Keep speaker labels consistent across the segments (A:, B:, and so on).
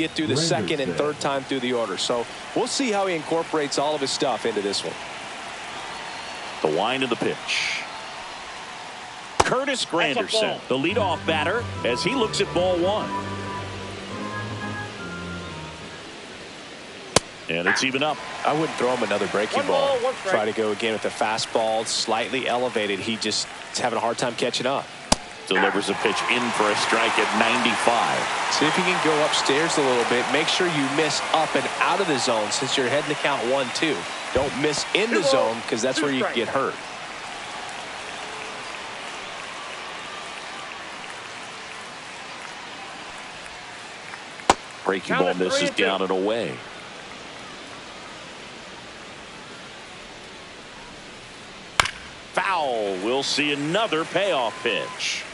A: get through the second and third time through the order. So we'll see how he incorporates all of his stuff into this one.
B: The wind of the pitch. Curtis Granderson, the leadoff batter, as he looks at ball one. And it's even up.
A: I wouldn't throw him another breaking ball. Try to go again with the fastball, slightly elevated. He just is having a hard time catching up.
B: Delivers a pitch in for a strike at 95.
A: See if you can go upstairs a little bit. Make sure you miss up and out of the zone since you're heading to count 1-2. Don't miss in the zone because that's where you get hurt.
B: Breaking ball misses down and away. Foul. We'll see another payoff pitch.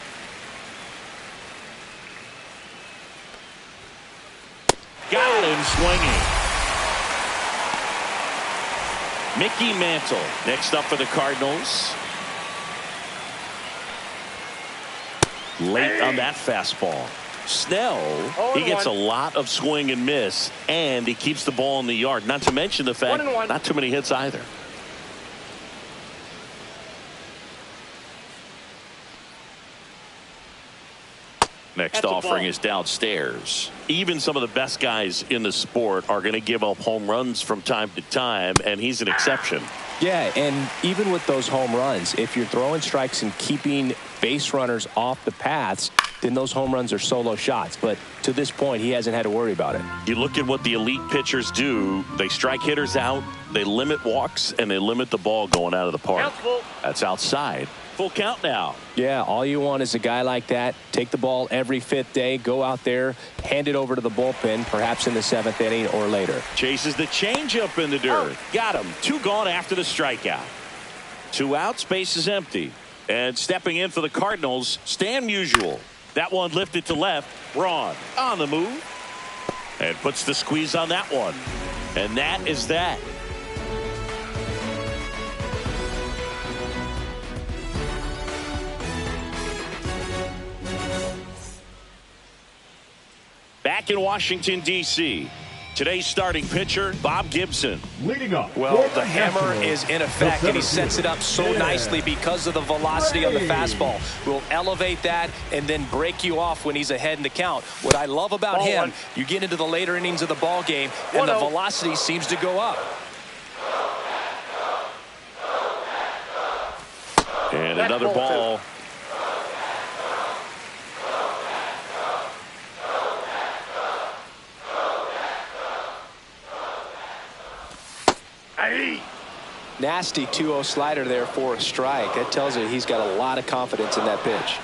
B: Got him swinging. Mickey Mantle next up for the Cardinals. Late on that fastball. Snell, he gets a lot of swing and miss, and he keeps the ball in the yard. Not to mention the fact not too many hits either. Next offering is downstairs. Even some of the best guys in the sport are going to give up home runs from time to time, and he's an exception.
A: Yeah, and even with those home runs, if you're throwing strikes and keeping base runners off the paths, then those home runs are solo shots. But to this point, he hasn't had to worry about it.
B: You look at what the elite pitchers do. They strike hitters out, they limit walks, and they limit the ball going out of the park. That's outside. Full count now.
A: Yeah, all you want is a guy like that. Take the ball every fifth day, go out there, hand it over to the bullpen, perhaps in the seventh inning or later.
B: Chases the changeup in the dirt. Got him. 2 gone after the strikeout. 2 outs, base is empty. And stepping in for the Cardinals, Stan Musial. That one lifted to left. Braun on the move. And puts the squeeze on that one. And that is that. Back in Washington, D.C., today's starting pitcher, Bob Gibson.
C: Leading up.
A: Well, the hammer is in effect, and he sets it up so nicely because of the velocity on the fastball. Will elevate that and then break you off when he's ahead in the count. What I love about him, you get into the later innings of the ball game, and the velocity seems to go up.
B: And another ball.
A: Nasty 2-0 slider there for a strike. That tells you he's got a lot of confidence in that pitch.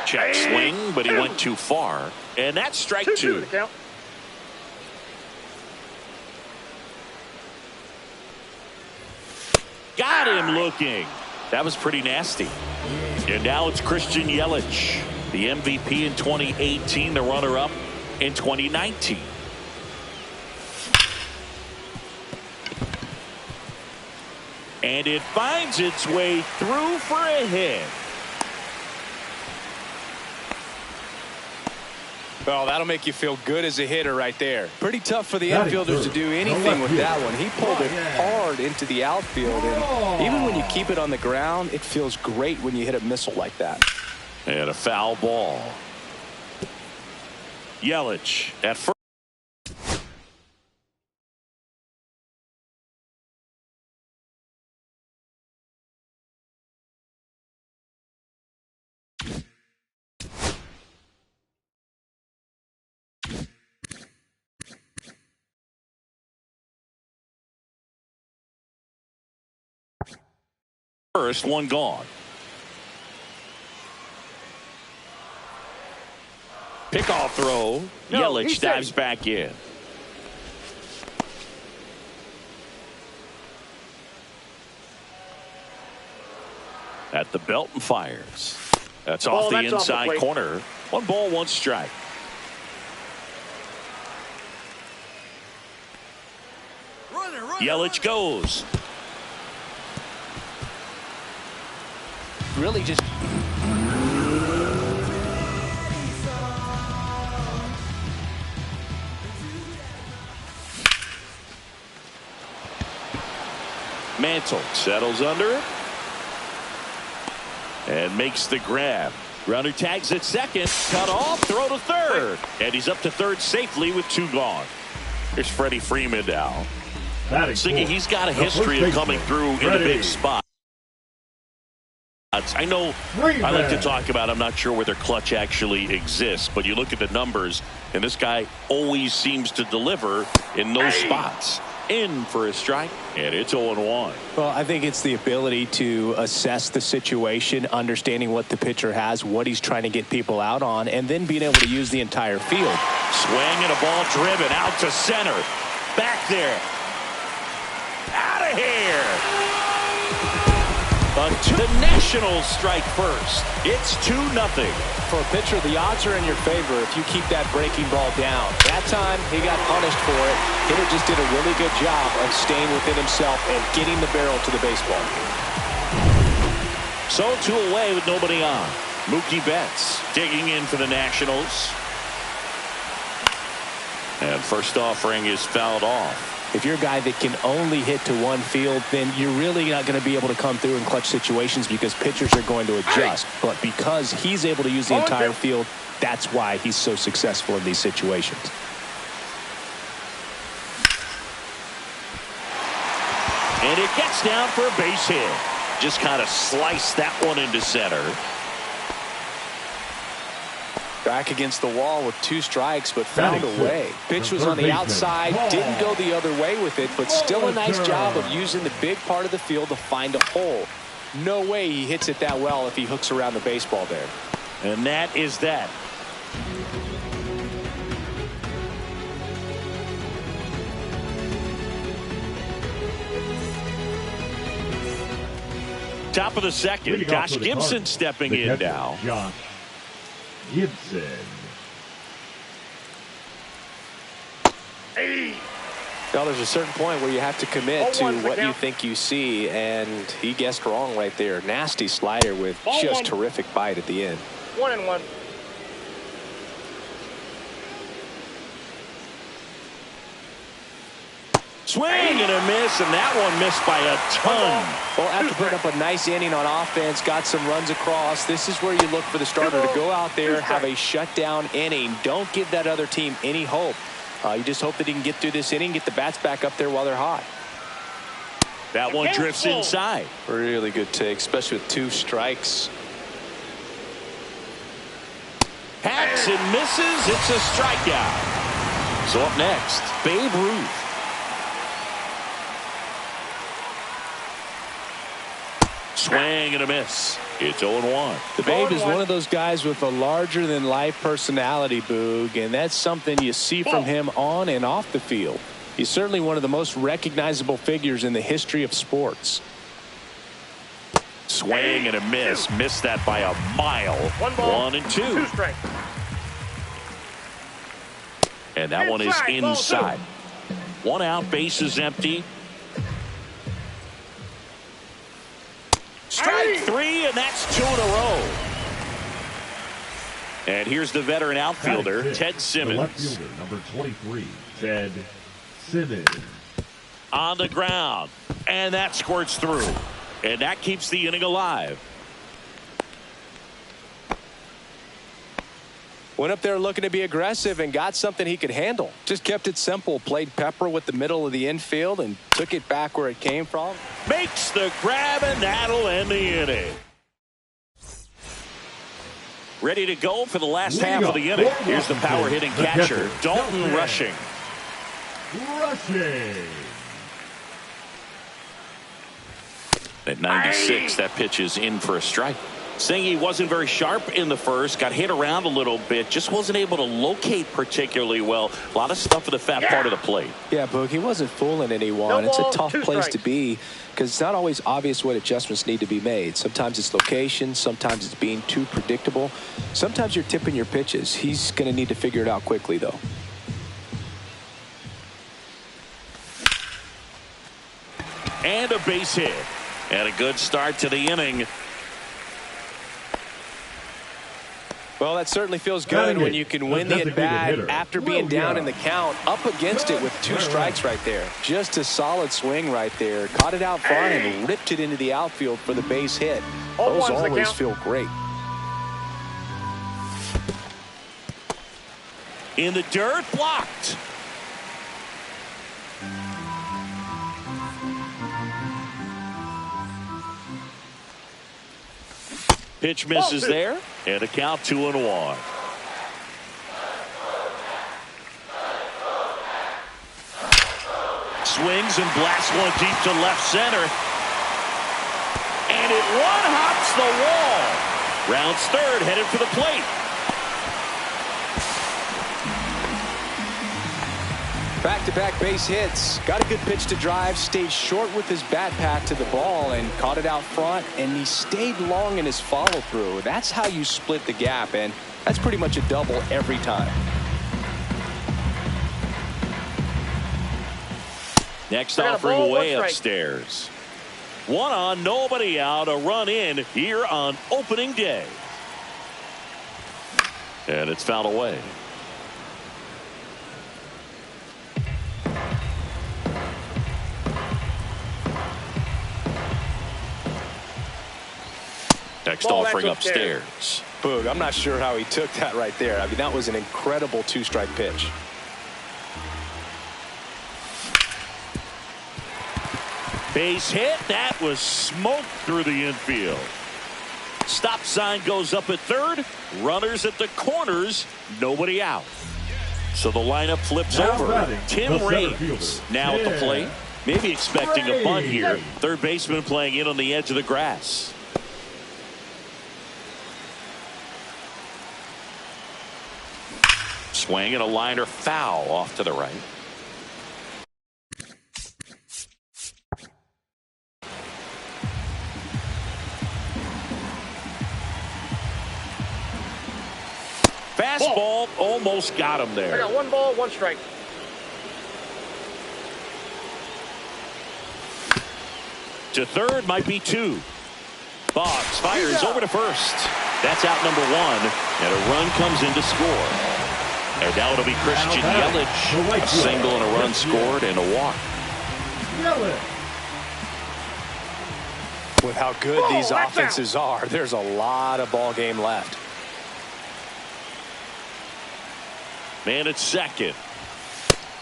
B: Check swing, but he went too far. And that's strike 2. Got him looking. That was pretty nasty. And now it's Christian Yelich, the MVP in 2018, the runner-up in 2019. And it finds its way through for a hit.
A: Well, that'll make you feel good as a hitter right there. Pretty tough for the infielders to do anything with that one. He pulled it hard into the outfield, and even when you keep it on the ground, it feels great when you hit a missile like that.
B: And a foul ball. Yelich at first. First, 1 gone. Pickoff throw. Yelich dives back in. At the belt and fires. That's off the inside corner. 1 ball, 1 strike. Yelich goes.
A: Really just
B: Mantle settles under it and makes the grab. Runner tags at second, cut off, throw to third, and he's up to third safely with 2 gone. Here's Freddie Freeman now. Siggy, he's got a history of coming through in the big spot. I know I like to talk about, I'm not sure whether clutch actually exists, but you look at the numbers, and this guy always seems to deliver in those spots. In for a strike, and it's 0-1.
A: Well, I think it's the ability to assess the situation, understanding what the pitcher has, what he's trying to get people out on, and then being able to use the entire field.
B: Swing and a ball driven out to center. Back there. Out of here. The Nationals strike first. It's 2-0.
A: For a pitcher, the odds are in your favor if you keep that breaking ball down. That time, he got punished for it. Hitter just did a really good job of staying within himself and getting the barrel to the baseball.
B: So 2 away with nobody on. Mookie Betts digging in for the Nationals. And first offering is fouled off.
A: If you're a guy that can only hit to one field, then you're really not going to be able to come through in clutch situations because pitchers are going to adjust. But because he's able to use the entire field, that's why he's so successful in these situations.
B: And it gets down for a base hit. Just kind of sliced that one into center.
A: Back against the wall with 2 strikes, but found a way. Pitch was on the outside, didn't go the other way with it, but still a nice job of using the big part of the field to find a hole. No way he hits it that well if he hooks around the baseball there.
B: And that is that. Top of the second, Josh Gibson stepping in now.
C: Josh Gibson.
A: Well, there's a certain point where you have to commit to what you think you see, and he guessed wrong right there. Nasty slider with just terrific bite at the end.
D: 1-1.
B: Swing and a miss, and that one missed by a ton.
A: Well, after putting up a nice inning on offense, got some runs across, this is where you look for the starter to go out there, have a shutdown inning. Don't give that other team any hope. You just hope that he can get through this inning, get the bats back up there while they're hot.
B: That one drifts inside.
A: Really good take, especially with 2 strikes.
B: Hacks and misses. It's a strikeout. So up next, Babe Ruth. Swing and a miss. It's 0-1.
A: The Babe is one of those guys with a larger-than-life personality, Boog, and that's something you see from him on and off the field. He's certainly one of the most recognizable figures in the history of sports.
B: Swing and a miss. Missed that by a mile. 1-2. And that one is inside. 1 out, bases empty. Strike 3, and that's 2 in a row. And here's the veteran outfielder, Ted Simmons.
C: The left fielder, number 23, Ted Simmons.
B: On the ground, and that squirts through. And that keeps the inning alive.
A: Went up there looking to be aggressive and got something he could handle. Just kept it simple. Played pepper with the middle of the infield and took it back where it came from.
B: Makes the grab, and that'll end the inning. Ready to go for the last half of the inning. Here's the power hitting catcher, Dalton Rushing. At 96, that pitch is in for a strike. Saying he wasn't very sharp in the first, got hit around a little bit, just wasn't able to locate particularly well. A lot of stuff in the fat part of the plate.
A: Yeah, Boog, he wasn't fooling anyone. It's a tough place to be because it's not always obvious what adjustments need to be made. Sometimes it's location, sometimes it's being too predictable. Sometimes you're tipping your pitches. He's going to need to figure it out quickly, though.
B: And a base hit. And a good start to the inning.
A: Well, that certainly feels good when you can win the at-bat after being down in the count, up against it with 2 strikes right there. Just a solid swing right there. Caught it out front and ripped it into the outfield for the base hit. Those always feel great.
B: In the dirt, blocked. Pitch misses there, and a count 2-1. Swings and blasts one deep to left center. And it one-hops the wall. Rounds third, headed for the plate.
A: Back-to-back base hits. Got a good pitch to drive. Stayed short with his bat path to the ball and caught it out front. And he stayed long in his follow-through. That's how you split the gap. And that's pretty much a double every time.
B: Next offering away upstairs. 1 on, nobody out. A run in here on opening day. And it's fouled away. Next offering upstairs.
A: Boog, I'm not sure how he took that right there. I mean, that was an incredible 2-strike pitch.
B: Base hit. That was smoked through the infield. Stop sign goes up at third. Runners at the corners. Nobody out. So the lineup flips over. Tim Raines now at the plate. Maybe expecting a bunt here. Third baseman playing in on the edge of the grass. Swing and a liner foul off to the right. Fastball almost got him there.
D: I got 1 ball, 1 strike.
B: To third, might be 2. Boggs fires over to first. That's out number 1, and a run comes in to score. And now it'll be Christian Yelich. A single and a run scored and a walk.
A: With how good these offenses are, there's a lot of ball game left.
B: Man at second.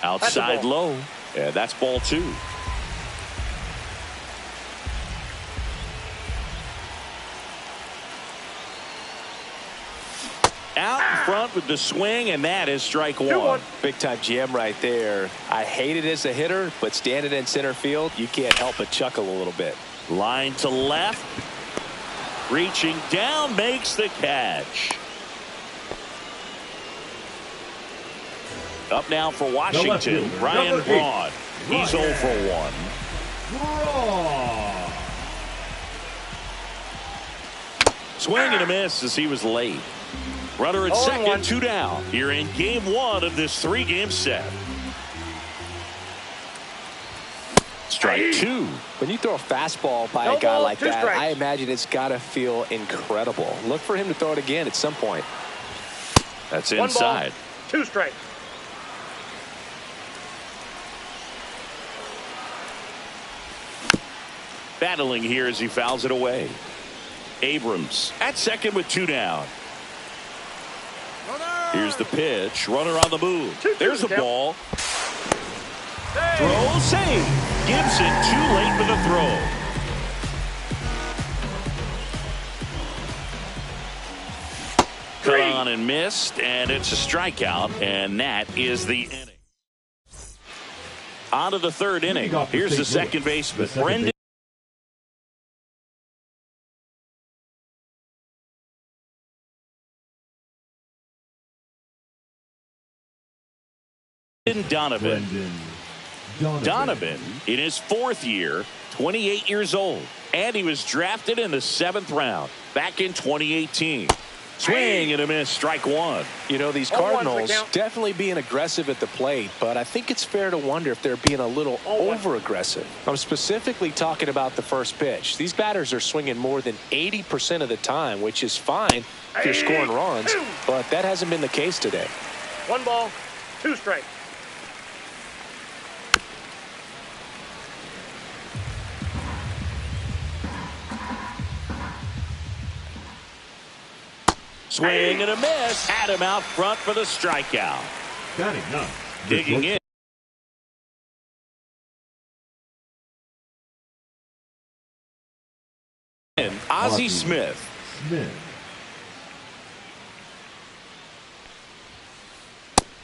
B: Outside low. And that's ball 2. Out in front with the swing, and that is strike 1.
A: Big time jam right there. I hate it as a hitter, but standing in center field, you can't help but chuckle a little bit.
B: Line to left. Reaching down, makes the catch. Up now for Washington, Ryan Braun. He's 0 for 1. Swing and a miss as he was late. Runner at second, 2 down. Here in game 1 of this 3-game set. Strike 2.
A: When you throw a fastball by a guy like that, I imagine it's got to feel incredible. Look for him to throw it again at some point.
B: That's inside.
D: 1 ball, 2 strikes.
B: Battling here as he fouls it away. Abrams at second with 2 down. Here's the pitch. Runner on the move. There's the ball. Throw, save. Gibson too late with the throw. Cut on and missed, and it's a strikeout, and that is the inning. On to the 3rd inning. Here's the second baseman, Brendan Donovan. Donovan in his 4th year, 28 years old, and he was drafted in the 7th round back in 2018. Swing and a miss, strike one.
A: You know, these
D: 0-1's the
A: Cardinals
D: count.
A: definitely being aggressive at the plate, but I think it's fair to wonder if they're being a little
D: 0-1.
A: over-aggressive. I'm specifically talking about the first pitch. These batters are swinging more than 80% of the time, which is fine if you're scoring runs, but that hasn't been the case today.
D: 1 ball, 2 strikes.
B: Swing and a miss. Adam out front for the strikeout.
C: Batting up.
B: Digging in. Ozzie Smith.
C: Smith.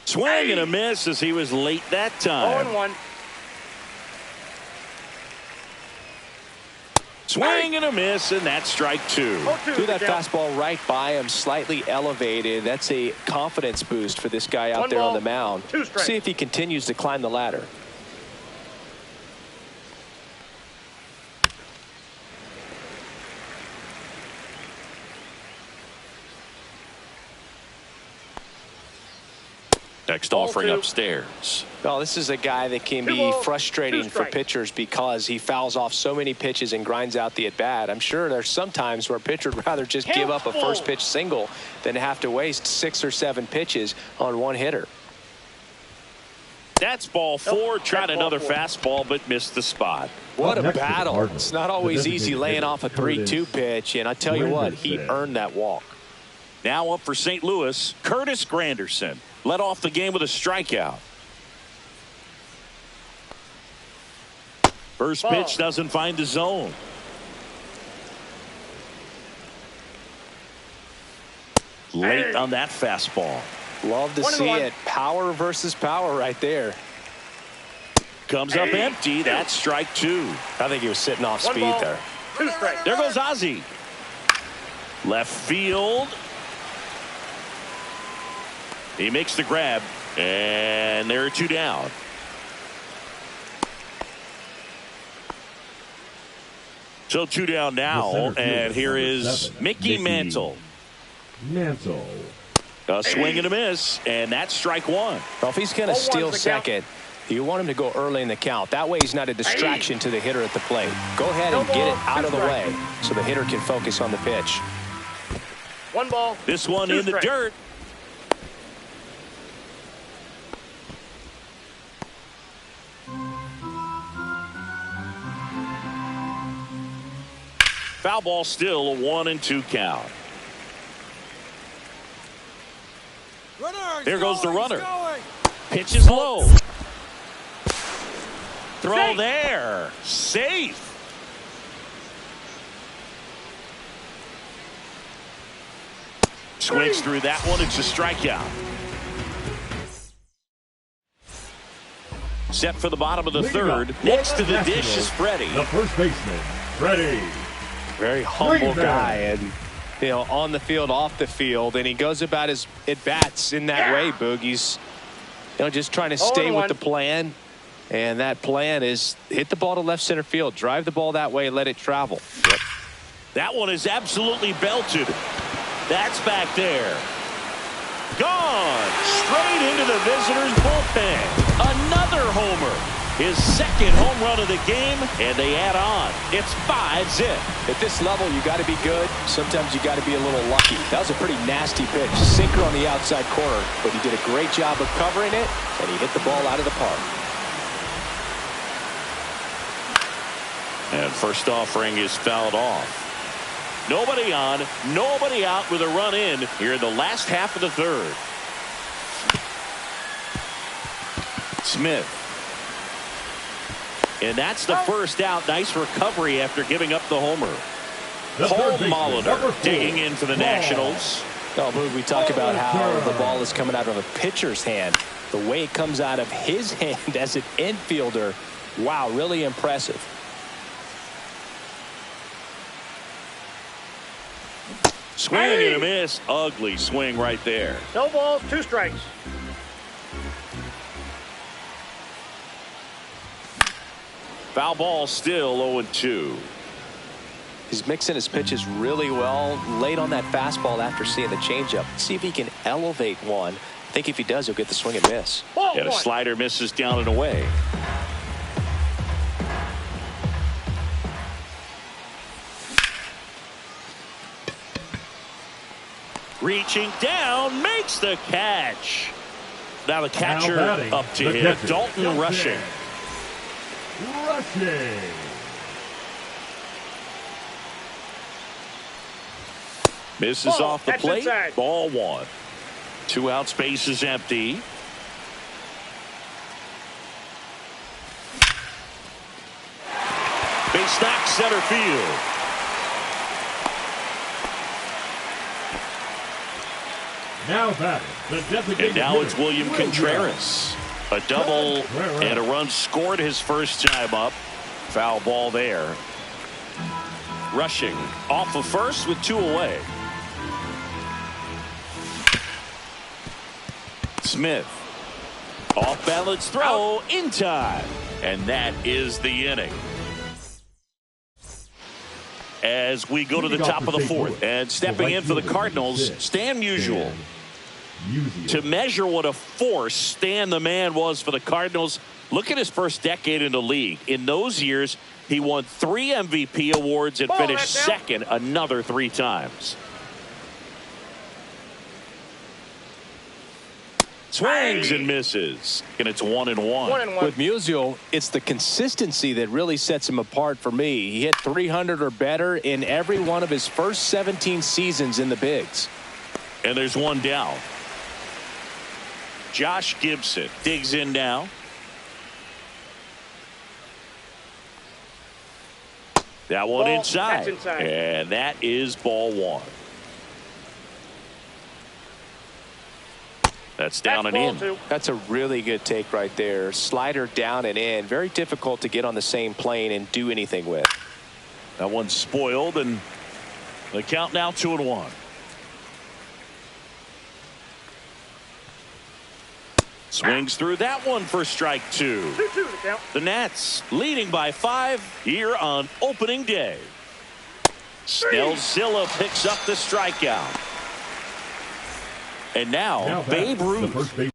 B: Swing and a miss as he was late that time.
D: 0-1.
B: Swing and a miss, and that's strike two.
D: 0-2
A: Threw
D: the
A: that
D: count.
A: fastball right by him, slightly elevated. That's a confidence boost for this guy out
D: 1
A: there on
D: ball,
A: the mound.
D: 2 strikes.
A: See if he continues to climb the ladder.
B: Next offering
D: 0-2.
B: upstairs.
A: Well, this is a guy that can
D: 2
A: be
D: balls, 2
A: frustrating for
D: strikes.
A: pitchers because he fouls off so many pitches and grinds out the at-bat. I'm sure there's some times where a pitcher would rather just give up a first pitch single than have to waste 6 or 7 pitches on one hitter.
B: That's ball four.
D: Nope,
B: Tried
D: that's
B: another
D: ball 4.
B: fastball, but missed the spot.
A: What a
C: Next to the
A: battle.
C: Cardinals,
A: It's not
C: the
A: always easy
C: designated
A: laying
C: hitter,
A: off a
C: Curtis
A: 3-2 pitch, and I tell you what, he
C: Granderson.
A: earned that walk.
B: Now up for St. Louis, Curtis Granderson. Led off the game with a strikeout. First
D: Ball.
B: pitch doesn't find the zone. Late on that fastball.
A: Love to
D: 1-1.
A: see it. Power versus power right there.
B: Comes up empty. That's strike two.
A: I think he was sitting off
D: 1
A: speed
D: ball,
A: there.
D: 2 strikes.
B: There goes Ozzie. Left field. He makes the grab, and there are 2 down. So 2 down now,
C: center fielder,
B: and here
C: number
B: is
C: 7,
B: Mickey Mantle.
C: Mantle.
B: A swing and a miss, and that's strike one.
A: Well, if he's going to
D: 0-1's
A: steal
D: the count.
A: second, you want him to go early in the count. That way he's not a distraction to the hitter at the plate. Go ahead
D: No
A: and get it
D: ball,
A: out
D: 2
A: of the way
D: strikes.
A: so the hitter can focus on the pitch.
D: 1 ball,
B: This one
D: 2
B: in the
D: strikes.
B: dirt. Foul ball, still a 1-2 count. There goes the runner. Pitch is low. Throw
D: Safe.
B: there. Safe. Swings through that one. It's a strikeout. Set for the bottom of the
C: Leading up
B: third.
C: for
B: Next to
C: the
B: the dish
C: Nationals,
B: is Freddie.
C: The first baseman, Freddie.
A: Very humble
C: Green
A: guy,
C: man.
A: and you know, on the field, off the field, and he goes about his at-bats in that way, Boogie's, you know, just trying to stay with
D: 0-1.
A: the plan, and that plan is hit the ball to left center field, drive the ball that way, let it travel.
B: That one is absolutely belted. That's back there. Gone. Straight into the visitors' bullpen. Another homer. His second home run of the game, and they add on. It's 5-zip.
A: At this level, you got to be good. Sometimes you got to be a little lucky. That was a pretty nasty pitch. Sinker on the outside corner, but he did a great job of covering it, and he hit the ball out of the park.
B: And first offering is fouled off. Nobody on, nobody out with a run in here in the last half of the third. Smith. And that's the first out. Nice recovery after giving up the homer.
C: The
B: Paul
C: third baseman,
B: Molitor
C: number 4,
B: digging in for the
C: Paul.
B: Nationals.
A: Oh, Boog, we talk about how the ball is coming out of a pitcher's hand. The way it comes out of his hand as an infielder, wow, really impressive.
B: Swing and a miss. Ugly swing right there.
D: No balls, 2 strikes.
B: Foul ball, still 0-2.
A: He's mixing his pitches really well, late on that fastball after seeing the changeup. See if he can elevate one. I think if he does, he'll get the swing and miss.
B: And a slider misses down and away. Reaching down, makes the catch. Now the catcher up to hit. Dalton Rushing. Misses off the plate.
D: Inside.
B: Ball one. 2 outs, base is empty. Base knock, center field.
C: Now batting, the designated
B: And now
C: hitter,
B: it's William Contreras. A double and a run scored his first time up. Foul ball there. Rushing off of first with 2 away. Smith. Off balance throw in time. And that is the inning. As we go to the top of the fourth. And stepping in for the Cardinals, Stan Musial. To measure what a force Stan the Man was for the Cardinals, look at his first decade in the league. In those years, he won 3 MVP awards and finished second another 3 times. Swings and misses. And it's 1-1.
A: With Musial, it's the consistency that really sets him apart for me. He hit 300 or better in every one of his first 17 seasons in the bigs.
B: And there's one down. Josh Gibson digs in now. That one inside. And that is ball one. That's down and in.
A: That's a really good take right there. Slider down and in. Very difficult to get on the same plane and do anything with.
B: That one's spoiled, and the count now 2-1. Swings through that one for strike 2.
D: 2-2 the count.
B: The Nats leading by 5 here on opening day. Snellzilla picks up the strikeout. And now Babe Ruth.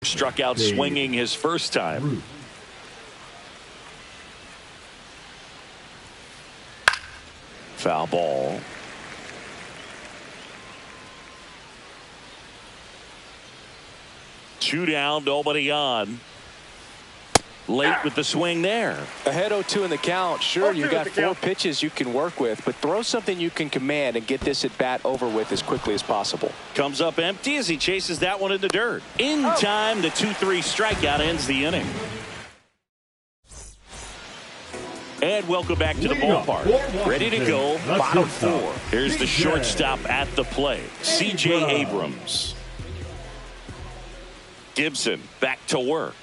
B: Struck out swinging his first time. Foul ball. Two down, nobody on. Late with the swing there.
A: Ahead 0-2 in the count. Sure, you got 4 pitches you can work with, but throw something you can command and get this at bat over with as quickly as possible.
B: Comes up empty as he chases that one in the dirt. In time, the 2-3 strikeout ends the inning. And welcome back to the ballpark. Ready to go, bottom 4. Here's the shortstop at the plate, C.J. Abrams. Gibson back to work.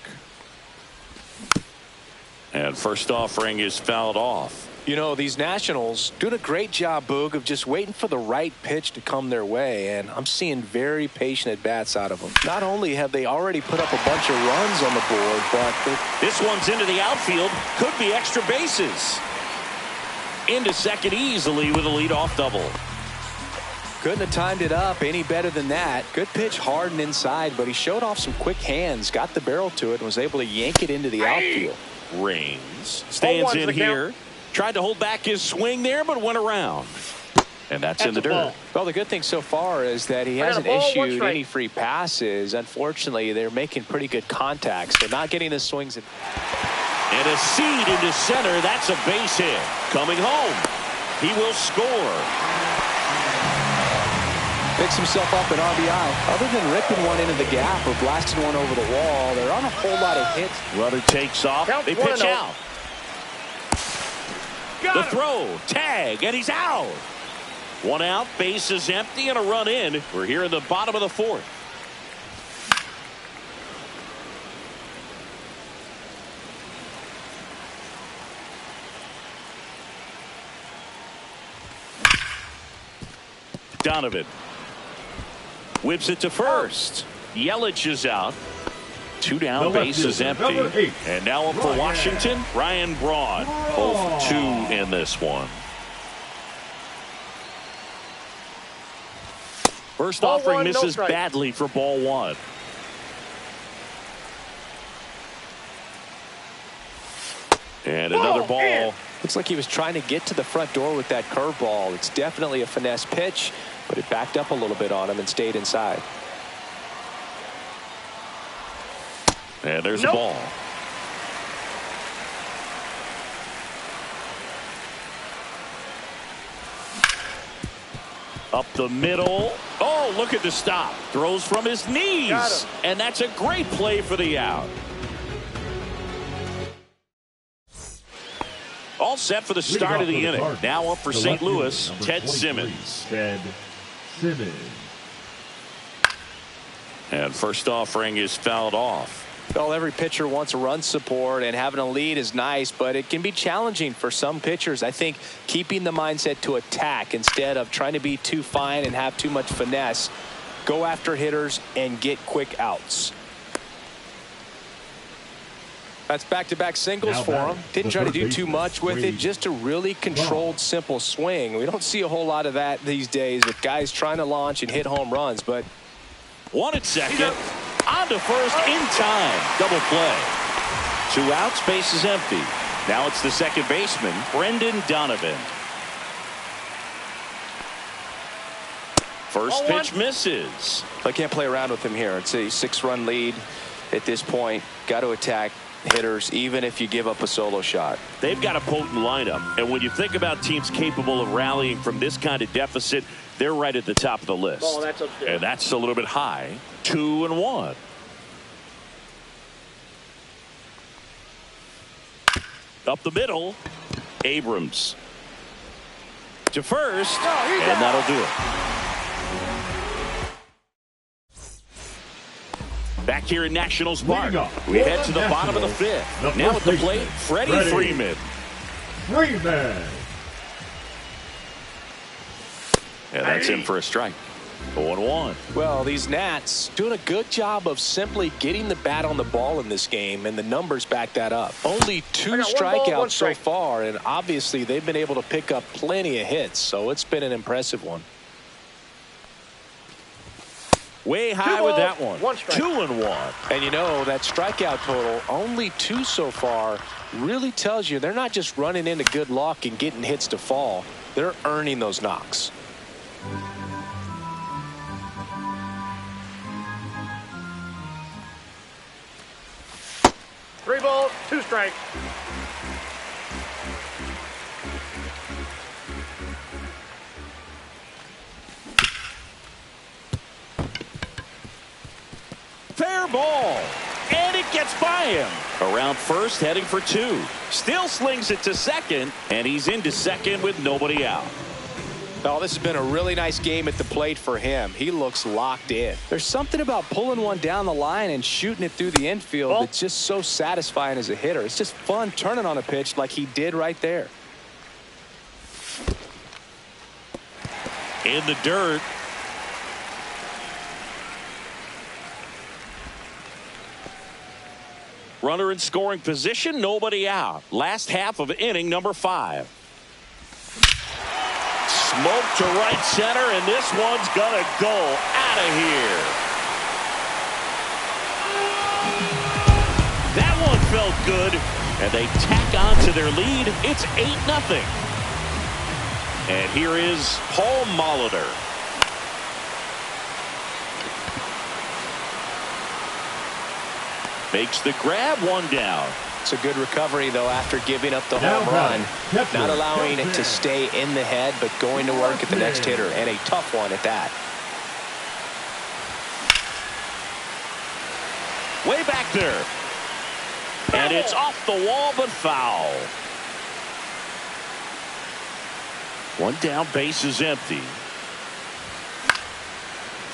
B: And first offering is fouled off.
A: You know, these Nationals doing a great job, Boog, of just waiting for the right pitch to come their way, and I'm seeing very patient at-bats out of them. Not only have they already put up a bunch of runs on the board, but
B: this one's into the outfield. Could be extra bases. Into second easily with a leadoff double.
A: Couldn't have timed it up any better than that. Good pitch hard and inside, but he showed off some quick hands, got the barrel to it, and was able to yank it into the outfield.
B: Reigns stands in here. Tried to hold back his swing there, but went around. And that's in the dirt.
A: Well, the good thing so far is that he hasn't issued any free passes. Unfortunately, they're making pretty good contacts. They're not getting the swings.
B: And a seed into center. That's a base hit. Coming home. He will score.
A: Picks himself up an RBI. Other than ripping one into the gap or blasting one over the wall, there aren't a whole lot of hits.
B: Runner takes off. They pitch out. The throw, tag, and he's out. One out, base is empty, and a run in. We're here in the bottom of the 4th. Donovan whips it to first. Yelich is out. Two down, bases empty. And now up for Washington, Ryan Braun. 0 for 2 in this one. First offering misses badly for ball one. And another ball.
A: Looks like he was trying to get to the front door with that curveball. It's definitely a finesse pitch, but it backed up a little bit on him and stayed inside.
B: And there's a ball. Up the middle. Oh, look at the stop. Throws from his knees. And that's a great play for the out. All set for the start of the inning. Now up for St. Louis, Ted Simmons.
C: Ted Simmons.
B: And first offering is fouled off.
A: Well, every pitcher wants run support, and having a lead is nice, but it can be challenging for some pitchers. I think keeping the mindset to attack instead of trying to be too fine and have too much finesse. Go after hitters and get quick outs. That's back-to-back singles for him. Didn't try to do too much with it, just a really controlled, simple swing. We don't see a whole lot of that these days with guys trying to launch and hit home runs, but
B: one at second. On to first in time. Double play. 2 outs, base is empty. Now it's the second baseman, Brendan Donovan. First pitch misses.
A: I can't play around with him here. It's a 6-run lead at this point. Got to attack hitters even if you give up a solo shot.
B: They've got a potent lineup, and when you think about teams capable of rallying from this kind of deficit, they're right at the top of the list.
D: Oh, that's upstairs.
B: And that's a little bit high. 2-1. Up the middle, Abrams to first, and that'll do it. Back here in Nationals Park, we head to the bottom of the 5th. Now at the plate, Freddie Freeman. And that's in for a strike. 0-1.
A: Well, these Nats doing a good job of simply getting the bat on the ball in this game, and the numbers back that up. Only 2 strikeouts so far, and obviously they've been able to pick up plenty of hits, so it's been an impressive one.
B: Way high with that one. 2-1.
A: And you know, that strikeout total, only 2 so far, really tells you they're not just running into good luck and getting hits to fall. They're earning those knocks.
D: 3 balls, 2 strikes.
B: Fair ball. And it gets by him. Around first, heading for 2. Still slings it to second, and he's into second with nobody out.
A: Oh, this has been a really nice game at the plate for him. He looks locked in. There's something about pulling one down the line and shooting it through the infield that's just so satisfying as a hitter. It's just fun turning on a pitch like he did right there.
B: In the dirt. Runner in scoring position, nobody out. Last half of inning number 5. Smoke to right center, and this one's gonna go out of here. That one felt good, and they tack on to their lead. It's 8-0. And here is Paul Molitor. Makes the grab, 1 down.
A: It's a good recovery, though, after giving up the home run. Not allowing it to stay in the head, but going to work at the next hitter, and a tough one at that.
B: Way back there. And it's off the wall, but foul. 1 down, base is empty.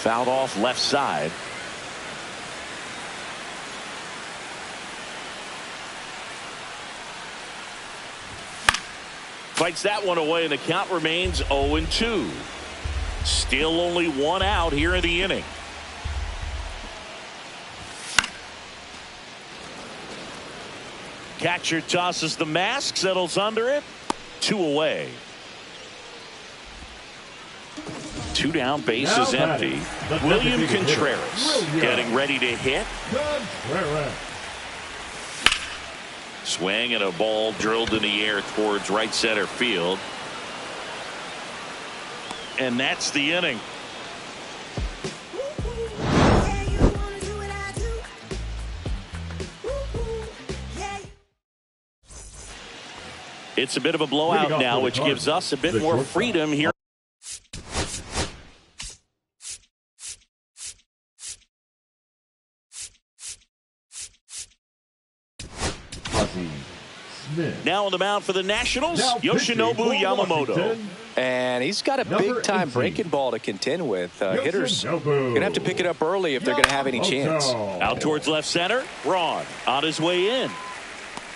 B: Fouled off left side. Fights that one away, and the count remains 0-2. Still only 1 out here in the inning. Catcher tosses the mask, settles under it. 2 away. 2 down, bases empty. William Contreras getting ready to hit. Swing and a ball drilled in the air towards right center field. And that's the inning. It's a bit of a blowout now, which gives us a bit more freedom here. Now on the mound for the Nationals, Yoshinobu Yamamoto.
A: And he's got a big-time breaking ball to contend with. Hitters going to have to pick it up early if they're going to have any chance.
B: Out towards left center, Braun on his way in.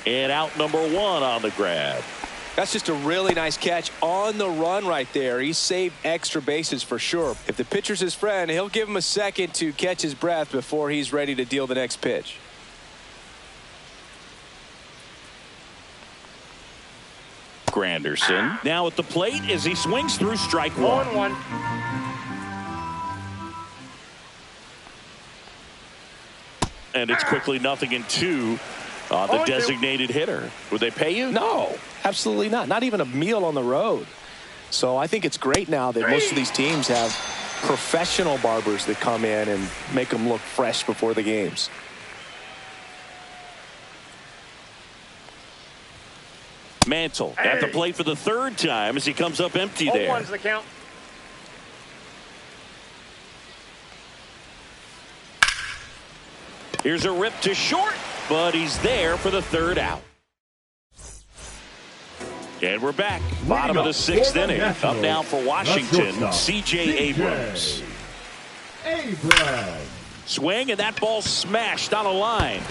B: And out number 1 on the grab.
A: That's just a really nice catch on the run right there. He saved extra bases for sure. If the pitcher's his friend, he'll give him a second to catch his breath before he's ready to deal the next pitch.
B: Granderson now at the plate as he swings through strike 1.
D: 1-1.
B: And it's quickly 0-2 on the designated hitter. Would they pay you?
A: No, absolutely not. Not even a meal on the road. So I think it's great now that most of these teams have professional barbers that come in and make them look fresh before the games.
B: Mantle at the plate for the 3rd time as he comes up empty there.
D: 0-1's the count.
B: Here's a rip to short, but he's there for the 3rd out. And we're back. Bottom of the 6th inning. Up now for Washington, C.J. Abrams. Swing, and that ball smashed on a line.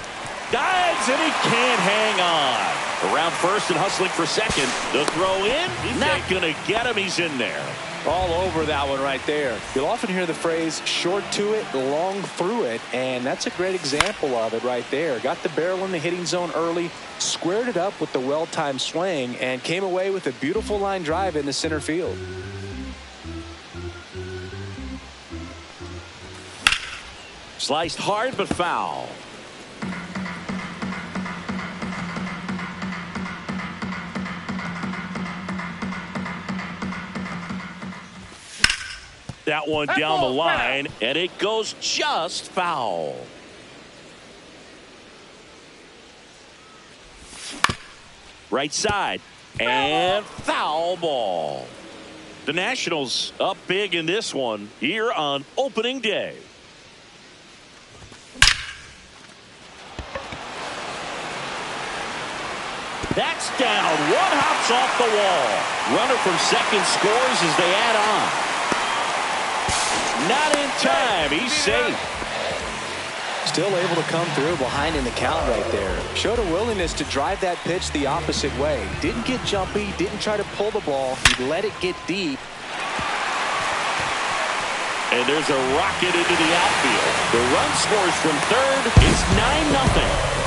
B: Dives, and he can't hang on. Around first and hustling for second. The throw in, not going to get him. He's in there.
A: All over that one right there. You'll often hear the phrase short to it, long through it, and that's a great example of it right there. Got the barrel in the hitting zone early, squared it up with the well-timed swing, and came away with a beautiful line drive in the center field.
B: Sliced hard but foul. That one down the line, and it goes just foul. Right side, and foul ball. The Nationals up big in this one here on opening day. That's down. 1 hops off the wall. Runner from second scores as they add on. Not in time. He's safe.
A: Still able to come through behind in the count right there. Showed a willingness to drive that pitch the opposite way. Didn't get jumpy. Didn't try to pull the ball. He let it get deep.
B: And there's a rocket into the outfield. The run scores from third. It's 9-0.